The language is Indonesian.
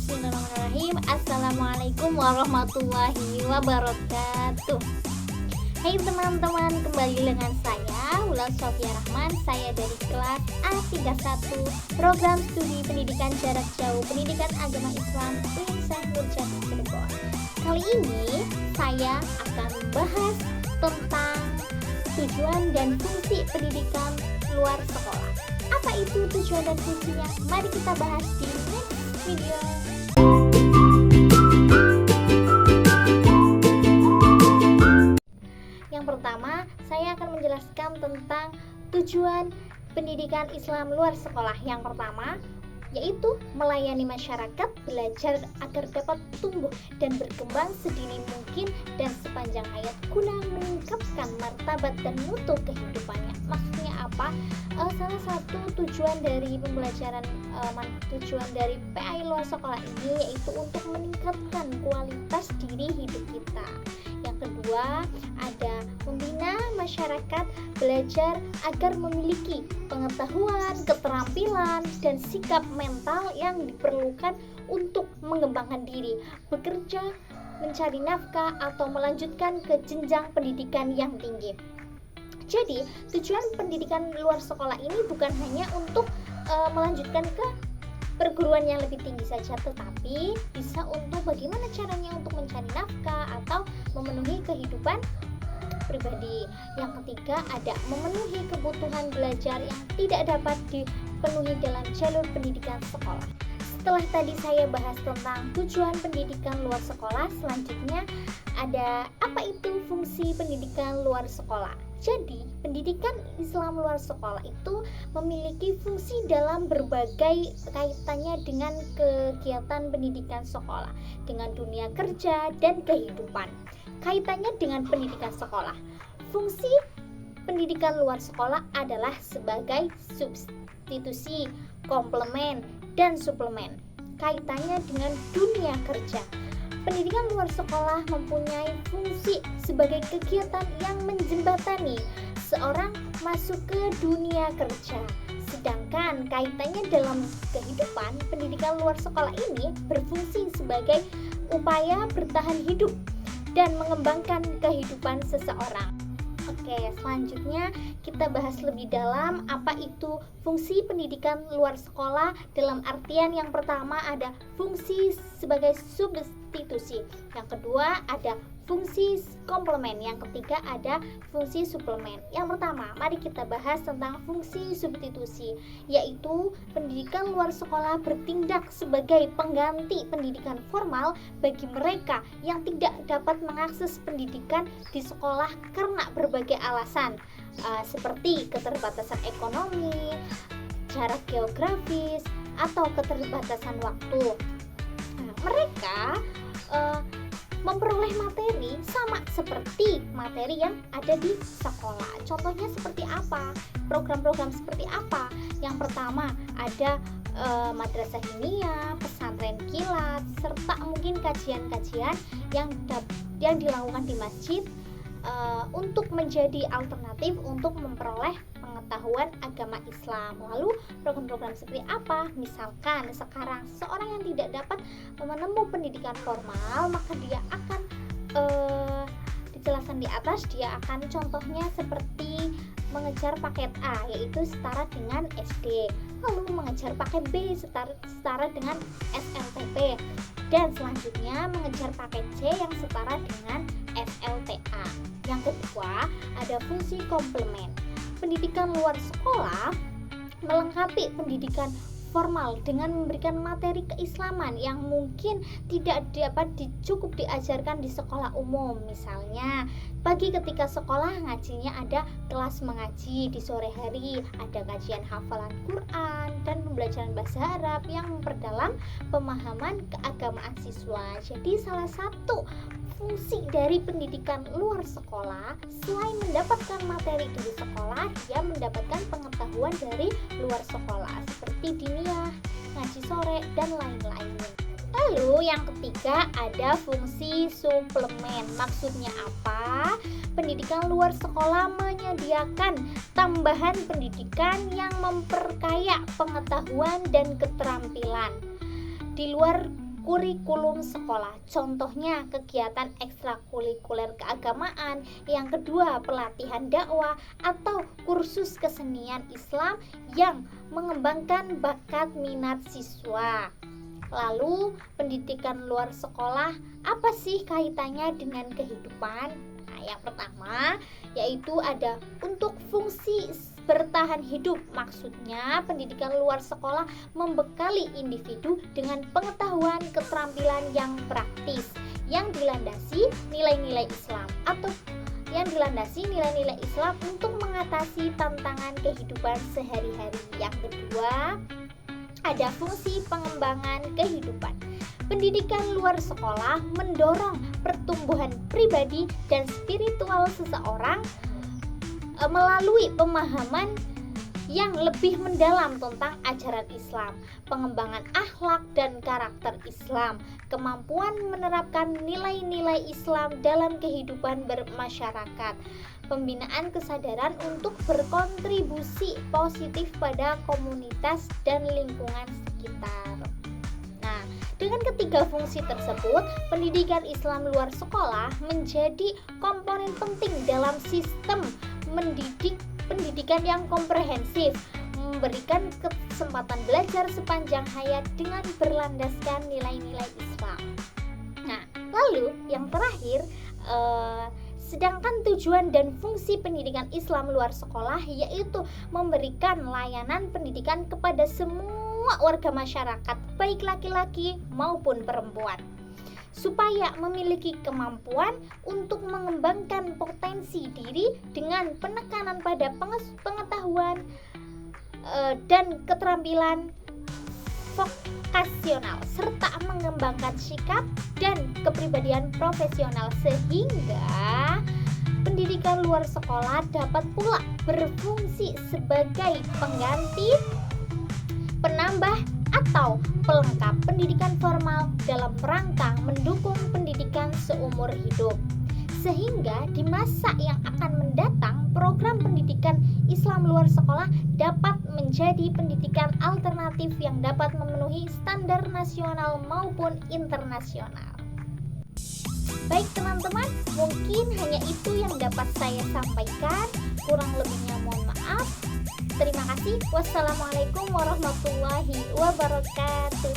Bismillahirrahmanirrahim. Assalamualaikum warahmatullahi wabarakatuh. Hai teman-teman, kembali dengan saya Wulan Sofia Rahman. Saya dari kelas A31 Program Studi Pendidikan Jarak Jauh Pendidikan Agama Islam Uin Nurjati Cirebon. Kali ini saya akan membahas tentang tujuan dan fungsi pendidikan luar sekolah. Apa itu tujuan dan fungsinya? Mari kita bahas di next video. Yang pertama, saya akan menjelaskan tentang tujuan pendidikan Islam luar sekolah. Yang pertama, yaitu melayani masyarakat belajar agar dapat tumbuh dan berkembang sedini mungkin dan sepanjang hayat guna meningkatkan martabat dan mutu kehidupannya. Maksudnya apa? Salah satu tujuan dari pembelajaran tujuan dari PAI luar sekolah ini yaitu untuk meningkatkan kualitas diri hidup kita. Yang kedua, ada membina masyarakat belajar agar memiliki pengetahuan, keterampilan, dan sikap mental yang diperlukan untuk mengembangkan diri, bekerja, mencari nafkah, atau melanjutkan ke jenjang pendidikan yang tinggi. Jadi, tujuan pendidikan luar sekolah ini bukan hanya untuk melanjutkan ke perguruan yang lebih tinggi saja, tetapi bisa untuk bagaimana caranya untuk mencari nafkah atau memenuhi kehidupan pribadi. Yang ketiga, ada memenuhi kebutuhan belajar yang tidak dapat dipenuhi dalam jalur pendidikan sekolah. Setelah tadi saya bahas tentang tujuan pendidikan luar sekolah, selanjutnya ada apa itu fungsi pendidikan luar sekolah. Jadi, pendidikan Islam luar sekolah itu memiliki fungsi dalam berbagai kaitannya dengan kegiatan pendidikan sekolah, dengan dunia kerja dan kehidupan. Kaitannya dengan pendidikan sekolah. Fungsi pendidikan luar sekolah adalah sebagai substitusi, komplement, dan suplemen. Kaitannya dengan dunia kerja. Pendidikan luar sekolah mempunyai fungsi sebagai kegiatan yang menjembatani seorang masuk ke dunia kerja. Sedangkan kaitannya dalam kehidupan, pendidikan luar sekolah ini berfungsi sebagai upaya bertahan hidup dan mengembangkan kehidupan seseorang. Oke, selanjutnya kita bahas lebih dalam apa itu fungsi pendidikan luar sekolah. Dalam artian yang pertama ada fungsi sebagai substitusi, yang kedua ada fungsi komplement, yang ketiga ada fungsi suplemen. Yang pertama, mari kita bahas tentang fungsi substitusi, yaitu pendidikan luar sekolah bertindak sebagai pengganti pendidikan formal bagi mereka yang tidak dapat mengakses pendidikan di sekolah karena berbagai alasan, seperti keterbatasan ekonomi, jarak geografis, atau keterbatasan waktu. Mereka memperoleh materi sama seperti materi yang ada di sekolah. Contohnya seperti apa? Program-program seperti apa? Yang pertama ada madrasah diniyah, pesantren kilat, serta mungkin kajian-kajian yang dilakukan di masjid untuk menjadi alternatif untuk memperoleh pengetahuan agama Islam. Lalu program-program seperti apa? Misalkan sekarang seorang yang tidak dapat menempuh pendidikan formal, maka dia akan dijelaskan di atas, dia akan contohnya seperti mengejar paket A, yaitu setara dengan SD, lalu mengejar paket B setara dengan SLTP, dan selanjutnya mengejar paket C yang setara dengan SLTA. Yang kedua, ada fungsi komplement. Pendidikan luar sekolah melengkapi pendidikan formal dengan memberikan materi keislaman yang mungkin tidak dapat cukup diajarkan di sekolah umum. Misalnya, pagi ketika sekolah ngajinya ada kelas mengaji, di sore hari ada kajian hafalan Quran dan pembelajaran bahasa Arab yang memperdalam pemahaman keagamaan siswa. Jadi salah satu fungsi dari pendidikan luar sekolah, selain mendapatkan materi dari sekolah, dia mendapatkan pengetahuan dari luar sekolah seperti diniyah, ngaji sore, dan lain-lain. Lalu yang ketiga ada fungsi suplemen. Maksudnya apa? Pendidikan luar sekolah menyediakan tambahan pendidikan yang memperkaya pengetahuan dan keterampilan. Di luar kurikulum sekolah. Contohnya kegiatan ekstrakurikuler keagamaan. Yang kedua, pelatihan dakwah atau kursus kesenian Islam yang mengembangkan bakat minat siswa. Lalu, pendidikan luar sekolah apa sih kaitannya dengan kehidupan? Nah, yang pertama yaitu ada untuk fungsi bertahan hidup. Maksudnya, pendidikan luar sekolah membekali individu dengan pengetahuan keterampilan yang praktis yang dilandasi nilai-nilai Islam untuk mengatasi tantangan kehidupan sehari-hari. Yang kedua, ada fungsi pengembangan kehidupan. Pendidikan luar sekolah mendorong pertumbuhan pribadi dan spiritual seseorang melalui pemahaman yang lebih mendalam tentang ajaran Islam, pengembangan akhlak dan karakter Islam, kemampuan menerapkan nilai-nilai Islam dalam kehidupan bermasyarakat, pembinaan kesadaran untuk berkontribusi positif pada komunitas dan lingkungan sekitar. Nah, dengan ketiga fungsi tersebut, pendidikan Islam luar sekolah menjadi komponen penting dalam sistem pendidikan yang komprehensif, memberikan kesempatan belajar sepanjang hayat dengan berlandaskan nilai-nilai Islam. Nah, lalu yang terakhir, sedangkan tujuan dan fungsi pendidikan Islam luar sekolah yaitu memberikan layanan pendidikan kepada semua warga masyarakat, baik laki-laki maupun perempuan, supaya memiliki kemampuan untuk mengembangkan potensi diri dengan penekanan pada pengetahuan dan keterampilan vokasional, serta mengembangkan sikap dan kepribadian profesional, sehingga pendidikan luar sekolah dapat pula berfungsi sebagai pengganti, penambah, atau pelengkap pendidikan formal dalam rangka mendukung pendidikan seumur hidup. Sehingga di masa yang akan mendatang, program pendidikan Islam luar sekolah dapat menjadi pendidikan alternatif yang dapat memenuhi standar nasional maupun internasional. Baik teman-teman, mungkin hanya itu yang dapat saya sampaikan. Kurang lebihnya mohon maaf. Terima kasih. Wassalamualaikum warahmatullahi wabarakatuh.